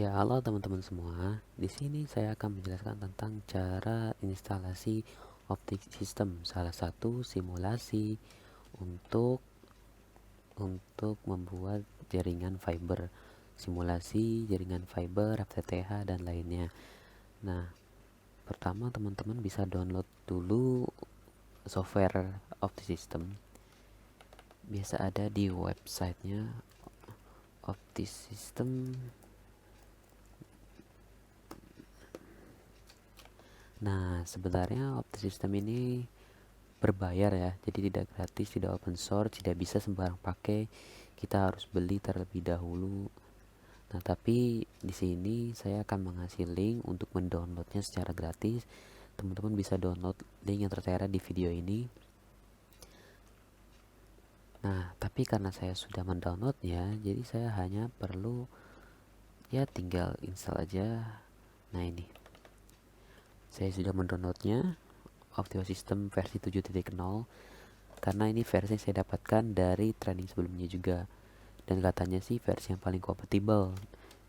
Ya, halo teman-teman semua. Di sini saya akan menjelaskan tentang cara instalasi optik sistem, salah satu simulasi untuk membuat jaringan fiber, simulasi jaringan fiber, FTTH dan lainnya. Nah, pertama teman-teman bisa download dulu software optik sistem. Biasa ada di websitenya optik sistem. Nah, sebenarnya optik sistem ini berbayar ya, jadi tidak gratis, tidak open source, tidak bisa sembarang pakai, kita harus beli terlebih dahulu. Nah, tapi di sini saya akan mengasih link untuk mendownloadnya secara gratis. Teman-teman bisa download link yang tertera di video ini. Nah, tapi karena saya sudah mendownloadnya, jadi saya hanya perlu ya tinggal install aja. Nah, ini saya sudah mendownloadnya, Optio System versi 7.0, karena ini versi yang saya dapatkan dari training sebelumnya juga, dan katanya sih versi yang paling kompatibel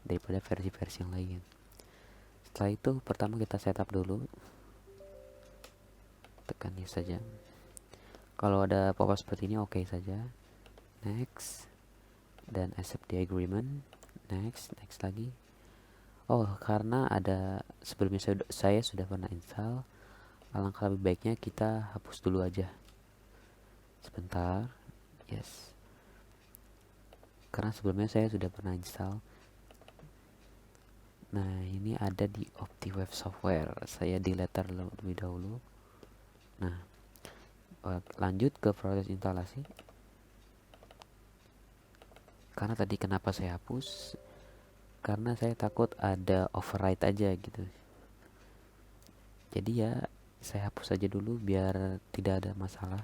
daripada versi-versi yang lain. Setelah itu pertama kita setup dulu, tekan yes saja. Kalau ada pop-up seperti ini oke saja, next, dan accept the agreement, next lagi. Oh, karena ada sebelumnya saya sudah pernah install, alangkah lebih baiknya kita hapus dulu aja sebentar. Yes, karena sebelumnya saya sudah pernah install. Nah, ini ada di OptiWeb Software. Saya delete terlebih dahulu. Nah, lanjut ke proses instalasi. Karena tadi kenapa saya hapus? Karena saya takut ada override aja gitu. Jadi ya, saya hapus aja dulu biar tidak ada masalah.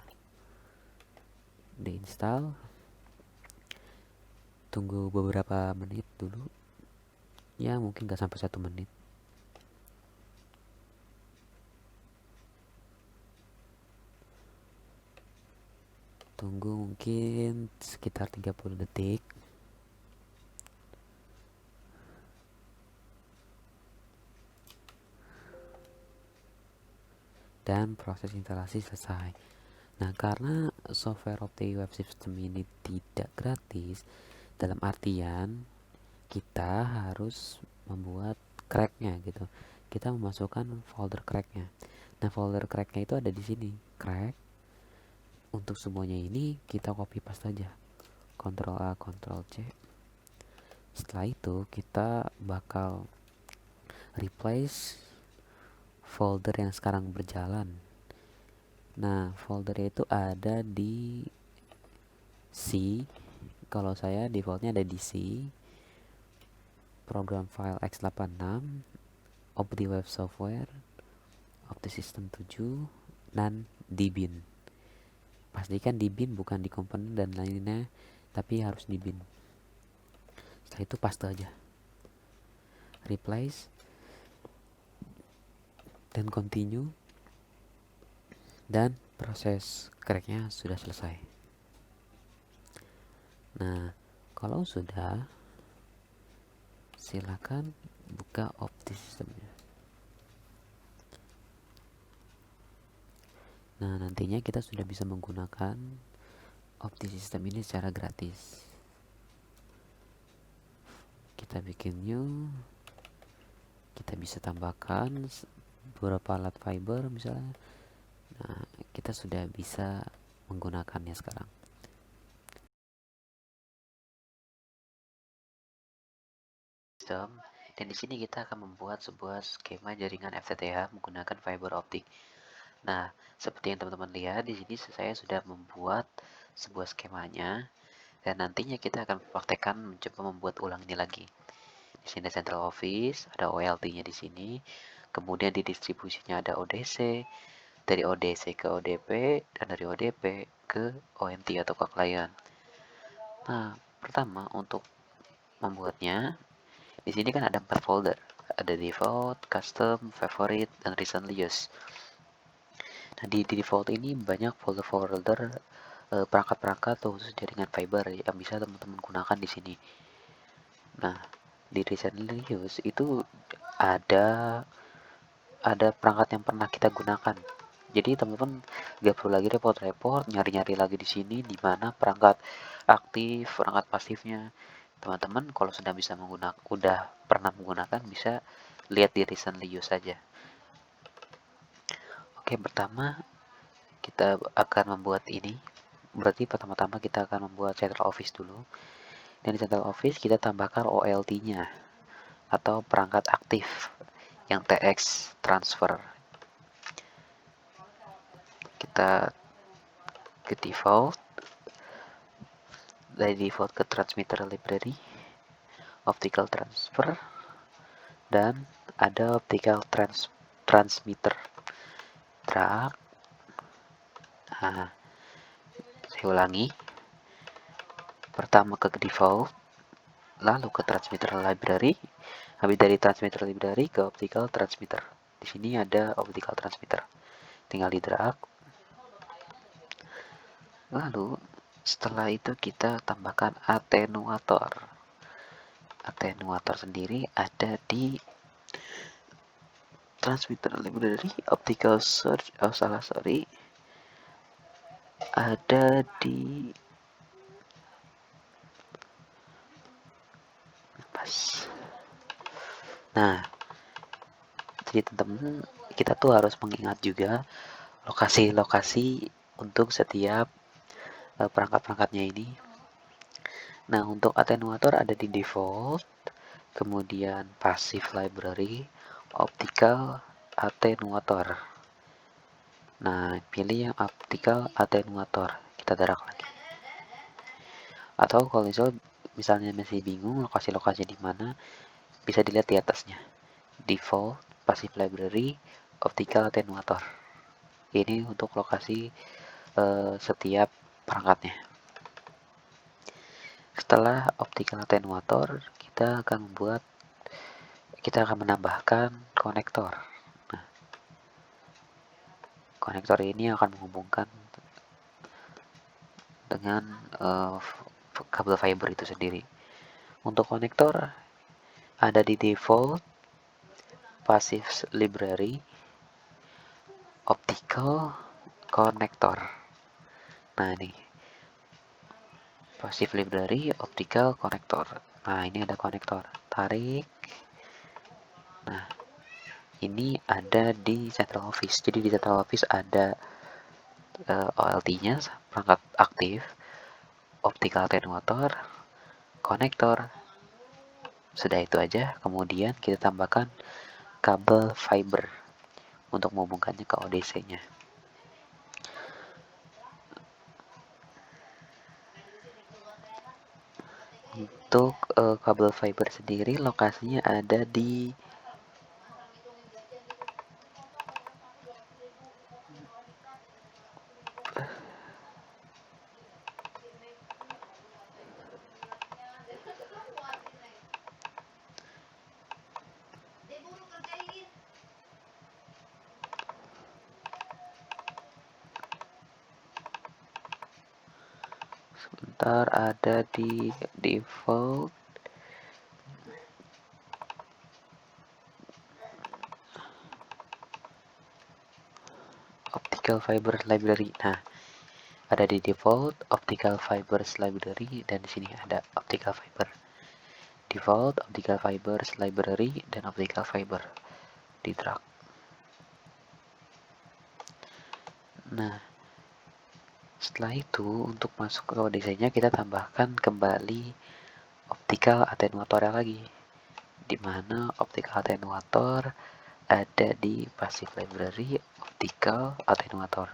Diinstal. Tunggu beberapa menit dulu. Ya, mungkin gak sampai 1 menit. Tunggu mungkin sekitar 30 detik. Dan proses instalasi selesai. Nah, karena software OptiWeb System ini tidak gratis, dalam artian kita harus membuat cracknya gitu. Kita memasukkan folder cracknya. Nah, folder cracknya itu ada di sini, crack. Untuk semuanya ini kita copy paste saja, Ctrl A, Ctrl C. Setelah itu kita bakal replace folder yang sekarang berjalan. Nah, foldernya itu ada di C. Kalau saya defaultnya ada di C, program file x86, OptiWeb Software, OptiSystem 7, dan di bin. Pastikan di bin, bukan di komponen dan lainnya, tapi harus di bin. Setelah itu paste aja, replace, dan continue, dan proses cracknya sudah selesai. Nah, kalau sudah, silakan buka OptiSystemnya. Nah, nantinya kita sudah bisa menggunakan OptiSystem ini secara gratis. Kita bikin new, kita bisa tambahkan beberapa alat fiber misalnya. Nah, kita sudah bisa menggunakannya sekarang. Dan di sini kita akan membuat sebuah skema jaringan FTTH menggunakan fiber optik. Nah, seperti yang teman-teman lihat di sini saya sudah membuat sebuah skemanya, dan nantinya kita akan praktekkan mencoba membuat ulang ini lagi. Di sini central office, ada OLT-nya di sini. Kemudian di distribusinya ada ODC, dari ODC ke ODP, dan dari ODP ke ONT atau ke klien. Nah, pertama untuk membuatnya, di sini kan ada 4 folder. Ada default, custom, favorite, dan recently used. Nah, di default ini banyak folder-folder perangkat-perangkat atau khusus jaringan fiber yang bisa teman-teman gunakan di sini. Nah, Di Desenius itu ada perangkat yang pernah kita gunakan. Jadi teman-teman gak perlu lagi repot-repot nyari-nyari lagi di sini di mana perangkat aktif, perangkat pasifnya. Teman-teman kalau sudah bisa menggunakan, udah pernah menggunakan, bisa lihat di recently use saja. Oke, pertama kita akan membuat ini. Berarti pertama-tama kita akan membuat Central Office dulu. Dan di Central Office kita tambahkan OLT-nya atau perangkat aktif yang TX transfer. Kita ke default, dari default ke transmitter library, optical transfer, dan ada optical transmitter drag. Nah, saya ulangi. Pertama ke default, lalu ke transmitter library, habis dari transmitter library ke optical transmitter. Di sini ada optical transmitter. Tinggal di drag. Lalu setelah itu kita tambahkan attenuator. Attenuator sendiri ada di transmitter library, optical search, ada di pas. Nah, jadi teman-teman kita tuh harus mengingat juga lokasi-lokasi untuk setiap perangkat-perangkatnya ini. Nah, untuk attenuator ada di default, kemudian passive library, optical attenuator. Nah, pilih yang optical attenuator. Kita drag lagi. Atau kalau misalnya masih bingung lokasi-lokasi di mana, bisa dilihat di atasnya. Default, passive library, optical attenuator. Ini untuk lokasi setiap perangkatnya. Setelah optical attenuator, kita akan menambahkan konektor. Nah, konektor ini akan menghubungkan dengan kabel fiber itu sendiri. Untuk konektor ada di default, passive library, optical konektor. Nah, ini passive library, optical konektor. Nah, ini ada konektor. Tarik. Nah, ini ada di Central Office. Jadi di Central Office ada OLT-nya, perangkat aktif, optical attenuator, konektor. Sudah itu aja. Kemudian kita tambahkan kabel fiber untuk menghubungkannya ke ODC-nya. Untuk kabel fiber sendiri lokasinya ada di sebentar, ada di default optical fiber library. Nah, ada di default optical fibers library dan di sini ada optical fiber. Default optical fibers library dan optical fiber di drag. Nah, setelah itu untuk masuk ke ODC-nya kita tambahkan kembali optical attenuator lagi, di mana optical attenuator ada di passive library optical attenuator.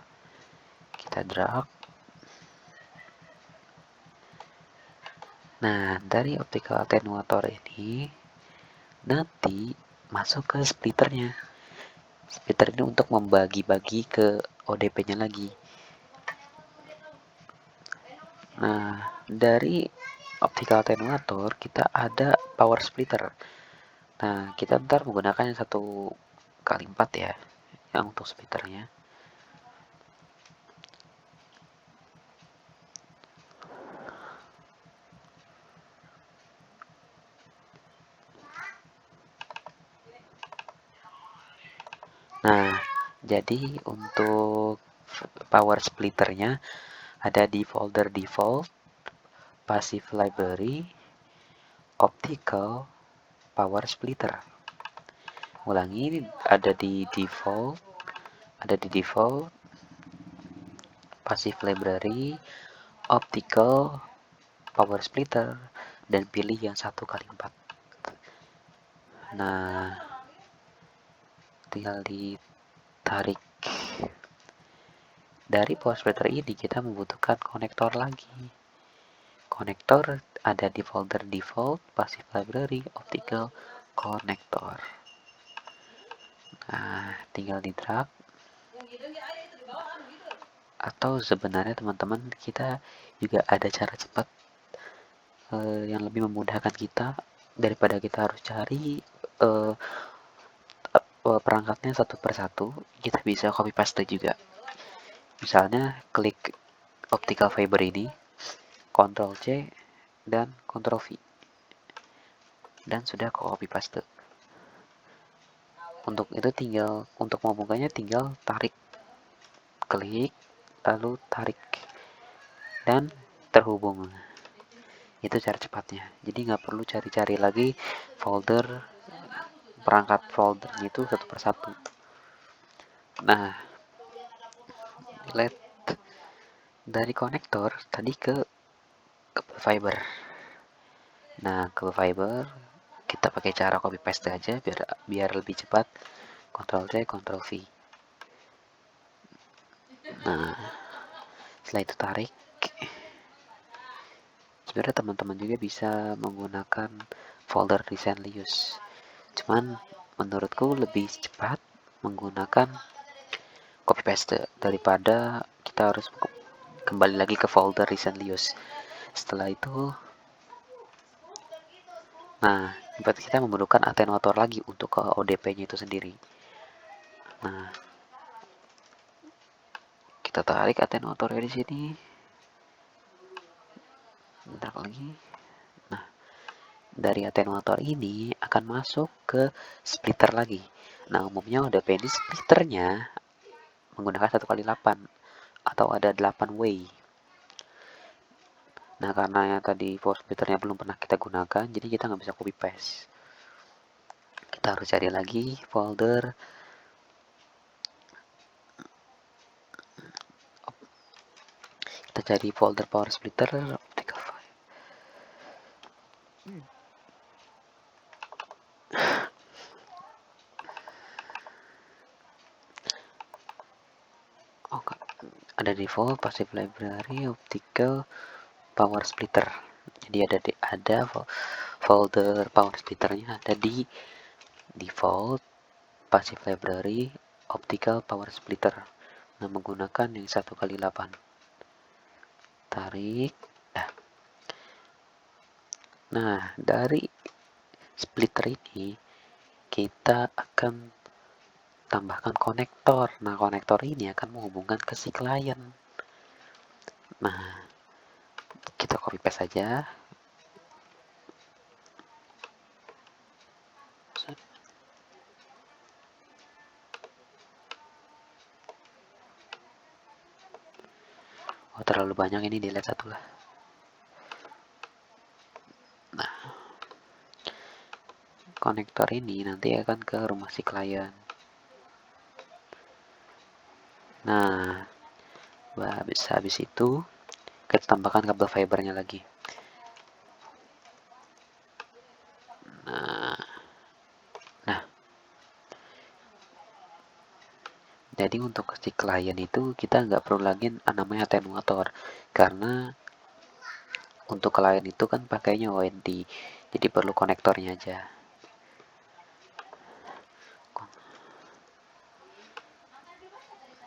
Kita drag. Nah, dari optical attenuator ini nanti masuk ke splitternya. Splitter ini untuk membagi-bagi ke ODP-nya lagi. Nah, dari optical attenuator kita ada power splitter. Nah, kita ntar menggunakan yang 1x4 ya, yang untuk splitternya. Nah, jadi untuk power splitternya ada di folder default, passive library, optical, power splitter. Ulangi, ada di default, passive library, optical, power splitter, dan pilih yang 1x4. Nah, tinggal ditarik. Dari power splitter ini kita membutuhkan konektor lagi. Konektor ada di folder default, passive library, optical, konektor. Nah, tinggal di drag. Atau sebenarnya teman-teman, kita juga ada cara cepat yang lebih memudahkan kita daripada kita harus cari perangkatnya satu persatu. Kita bisa copy paste juga. Misalnya klik optical fiber ini, Ctrl C dan Ctrl V, dan sudah copy paste. Untuk itu untuk membukanya tinggal tarik, klik, lalu tarik, dan terhubung. Itu cara cepatnya. Jadi nggak perlu cari-cari lagi perangkat foldernya itu satu persatu. Nah, dari konektor tadi ke kabel fiber. Nah, kabel fiber kita pakai cara copy paste aja biar lebih cepat. Ctrl C, Ctrl V. Nah, setelah itu tarik. Sebenarnya teman-teman juga bisa menggunakan folder recently used. Cuman menurutku lebih cepat menggunakan copy paste daripada kita harus kembali lagi ke folder recently used. Setelah itu, nah, berarti kita memerlukan atenuator lagi untuk ke ODP-nya itu sendiri. Nah, kita tarik atenuatornya di sini. Bentar lagi. Nah, dari atenuator ini akan masuk ke splitter lagi. Nah, umumnya ODP ini splitternya menggunakan 1x8 atau ada 8 way. Nah, karena tadi power splitternya belum pernah kita gunakan, jadi kita nggak bisa copy paste. Kita harus cari lagi folder power splitter optical file. Ada default, passive library, optical, power splitter. Jadi ada folder power splitternya ada di default, passive library, optical, power splitter. Nah, menggunakan yang 1x8. Tarik. Nah, dari splitter ini kita akan tambahkan konektor. Nah, konektor ini akan menghubungkan ke si klien. Nah, kita copy paste saja. Oh, terlalu banyak, ini delete satu lah. Nah, konektor ini nanti akan ke rumah si klien. Nah, habis itu kita tambahkan kabel fibernya lagi. Nah, jadi untuk si klien itu kita nggak perlu lagi namanya atenuator, karena untuk klien itu kan pakainya ONT, jadi perlu konektornya aja.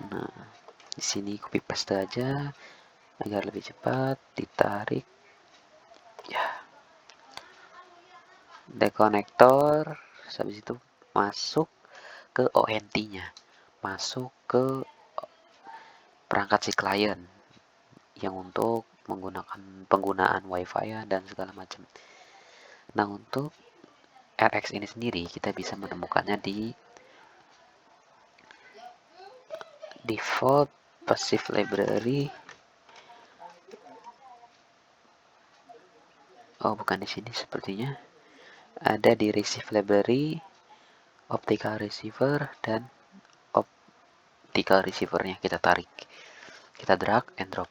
Nah, di sini copy paste aja agar lebih cepat, ditarik. Ya. Dekonektor, habis itu masuk ke ONT-nya. Masuk ke perangkat si klien yang untuk menggunakan penggunaan WiFi dan segala macam. Nah, untuk RX ini sendiri kita bisa menemukannya di default passive library. Oh, bukan di sini sepertinya. Ada di receive library, optical receiver, dan optical receivernya kita tarik. Kita drag and drop.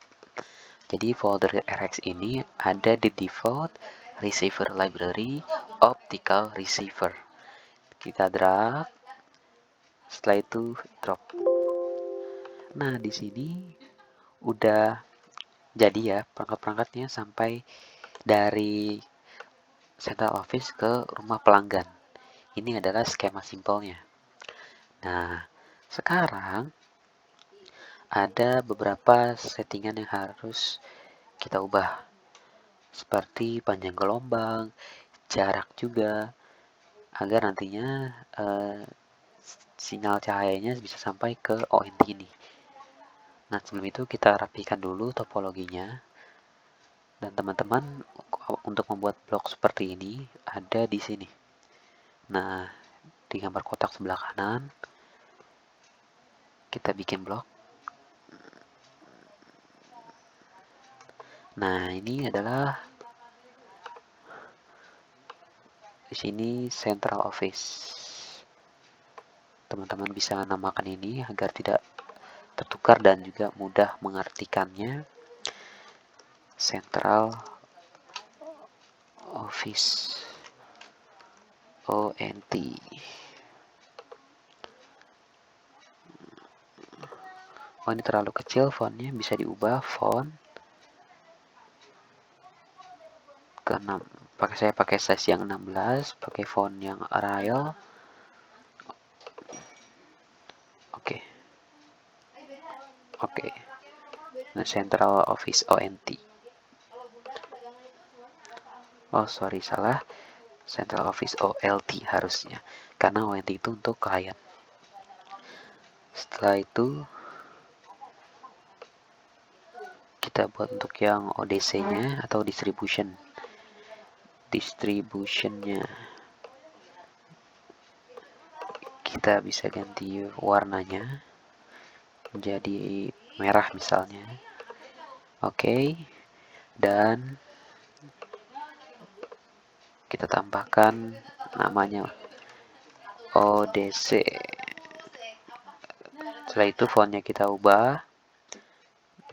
Jadi folder RX ini ada di default receiver library, optical receiver. Kita drag, setelah itu drop. Nah, di sini udah jadi ya perangkat-perangkatnya sampai dari central office ke rumah pelanggan. Ini adalah skema simpelnya. Nah, sekarang ada beberapa settingan yang harus kita ubah. Seperti panjang gelombang, jarak juga, agar nantinya sinyal cahayanya bisa sampai ke ONT ini. Nah, sebelum itu kita rapikan dulu topologinya. Dan teman-teman untuk membuat blok seperti ini ada di sini. Nah, di gambar kotak sebelah kanan kita bikin blok. Nah, ini adalah di sini central office. Teman-teman bisa namakan ini agar tidak tertukar dan juga mudah mengartikannya. Central office ONT. Oh, ini terlalu kecil fontnya, bisa diubah font ke 6. Saya pakai size yang 16, pakai font yang Arial. Oke. Oke. Nah, Central Office ONT. Oh, sorry, salah. Central Office OLT harusnya. Karena ONT itu untuk klien. Setelah itu kita buat untuk yang ODC-nya atau distributionnya. Kita bisa ganti warnanya menjadi merah misalnya. Oke. Dan kita tambahkan namanya ODC. Setelah itu fontnya kita ubah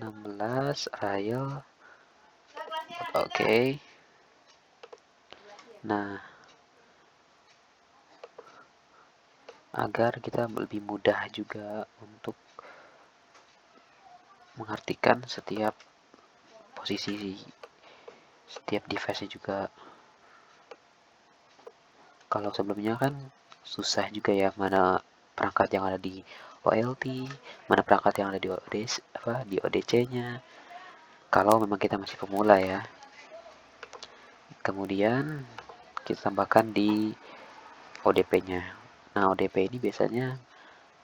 16 Arial. Oke. Nah, agar kita lebih mudah juga untuk mengartikan setiap posisi setiap device juga. Kalau sebelumnya kan susah juga ya, mana perangkat yang ada di OLT, mana perangkat yang ada di ODC-nya. Kalau memang kita masih pemula ya. Kemudian kita tambahkan di ODP-nya. Nah, ODP ini biasanya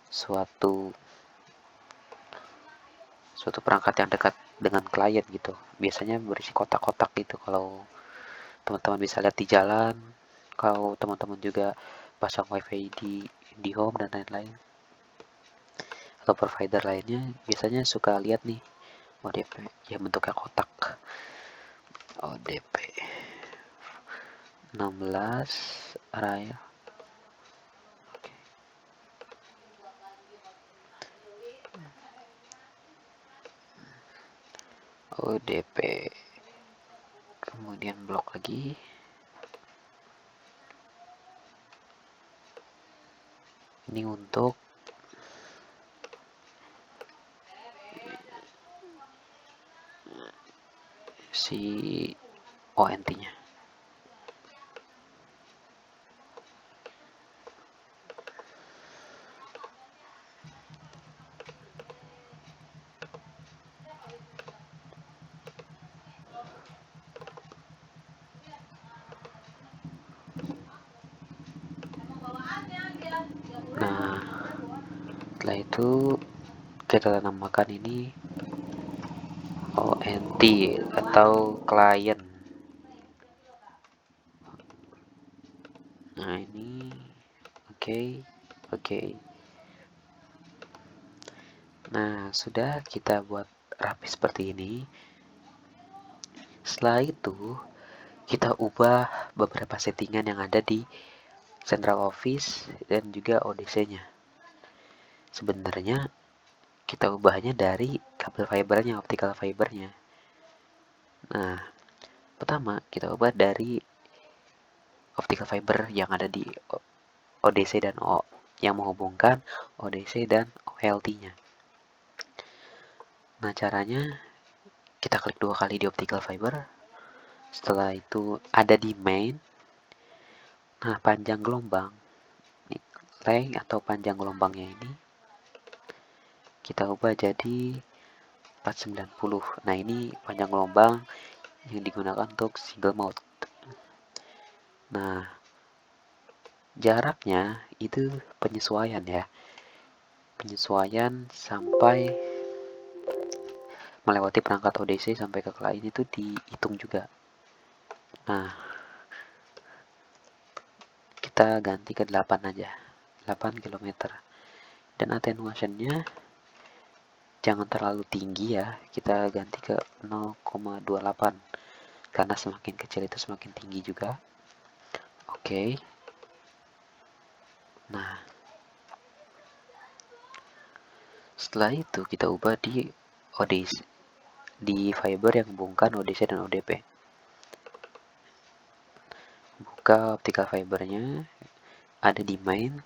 suatu perangkat yang dekat dengan klien gitu. Biasanya berisi kotak-kotak gitu kalau teman-teman bisa lihat di jalan. Kalau teman-teman juga pasang wifi di home dan lain-lain. Atau provider lainnya biasanya suka lihat nih ODP ya, bentuknya kotak. ODP 16 Raya. ODP, kemudian blok lagi. Ini untuk si ONT-nya. Nah, setelah itu kita namakan ini ONT atau client. Nah, ini oke. Nah, sudah kita buat rapi seperti ini. Setelah itu, kita ubah beberapa settingan yang ada di Central Office dan juga ODC-nya. Sebenarnya kita ubahnya dari kabel fibernya, optical fibernya. Nah, pertama kita ubah dari optical fiber yang ada di ODC dan yang menghubungkan ODC dan OLT-nya. Nah, caranya kita klik 2 kali di optical fiber. Setelah itu ada di main. Nah, panjang gelombang, length atau panjang gelombangnya ini kita ubah jadi 490. Nah, ini panjang gelombang yang digunakan untuk single mode. Nah, jaraknya itu penyesuaian ya. Penyesuaian sampai melewati perangkat ODC sampai ke klien itu dihitung juga. Nah, kita ganti ke 8 aja. 8 km. Dan attenuationnya jangan terlalu tinggi ya. Kita ganti ke 0,28. Karena semakin kecil itu semakin tinggi juga. Oke. Nah, setelah itu kita ubah di ODC, di fiber yang menghubungkan ODC dan ODP. Buka optical fibernya, ada di main,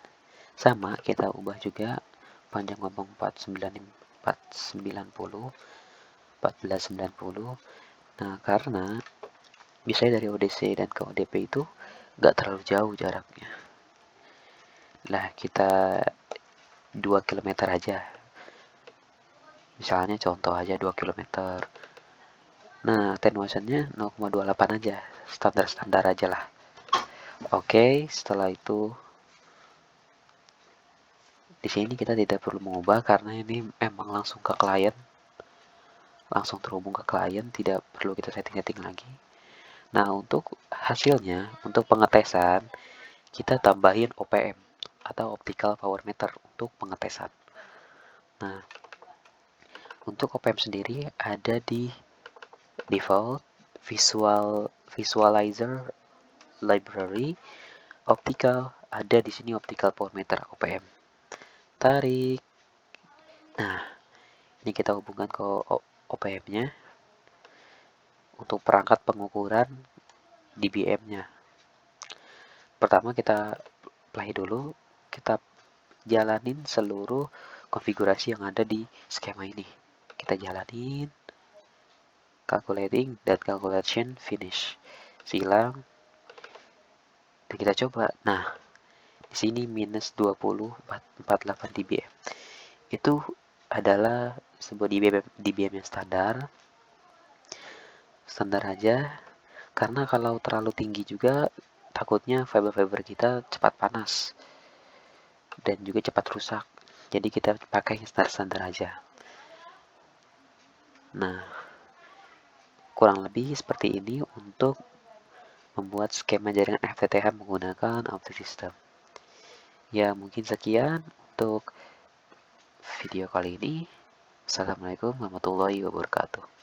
sama kita ubah juga panjang gelombang 1490. Nah, karena misalnya dari ODC dan ke ODP itu nggak terlalu jauh jaraknya. Nah, kita 2 km aja. Misalnya contoh aja 2 km. Nah, attenuationnya 0,28 aja. Standar-standar aja lah. Oke, setelah itu di sini kita tidak perlu mengubah karena ini emang langsung ke klien. Langsung terhubung ke klien, tidak perlu kita setting-setting lagi. Nah, untuk hasilnya, untuk pengetesan, kita tambahin OPM atau Optical Power Meter untuk pengetesan. Nah, untuk OPM sendiri ada di default, visualizer, library, optical, ada di sini Optical Power Meter OPM. Tarik. Nah, ini kita hubungkan ke OPM-nya untuk perangkat pengukuran dBm-nya. Pertama kita play dulu, kita jalanin seluruh konfigurasi yang ada di skema ini. Kita jalanin, calculating, dan calculation finish. Silang, dan kita coba. Nah, di sini minus 20,48 dBm. Itu adalah sebuah dBm yang standar aja, karena kalau terlalu tinggi juga takutnya fiber-fiber kita cepat panas dan juga cepat rusak. Jadi kita pakai standar aja. Nah, kurang lebih seperti ini untuk membuat skema jaringan FTTH menggunakan OptiSystem. Ya, mungkin sekian untuk video kali ini. Assalamualaikum warahmatullahi wabarakatuh.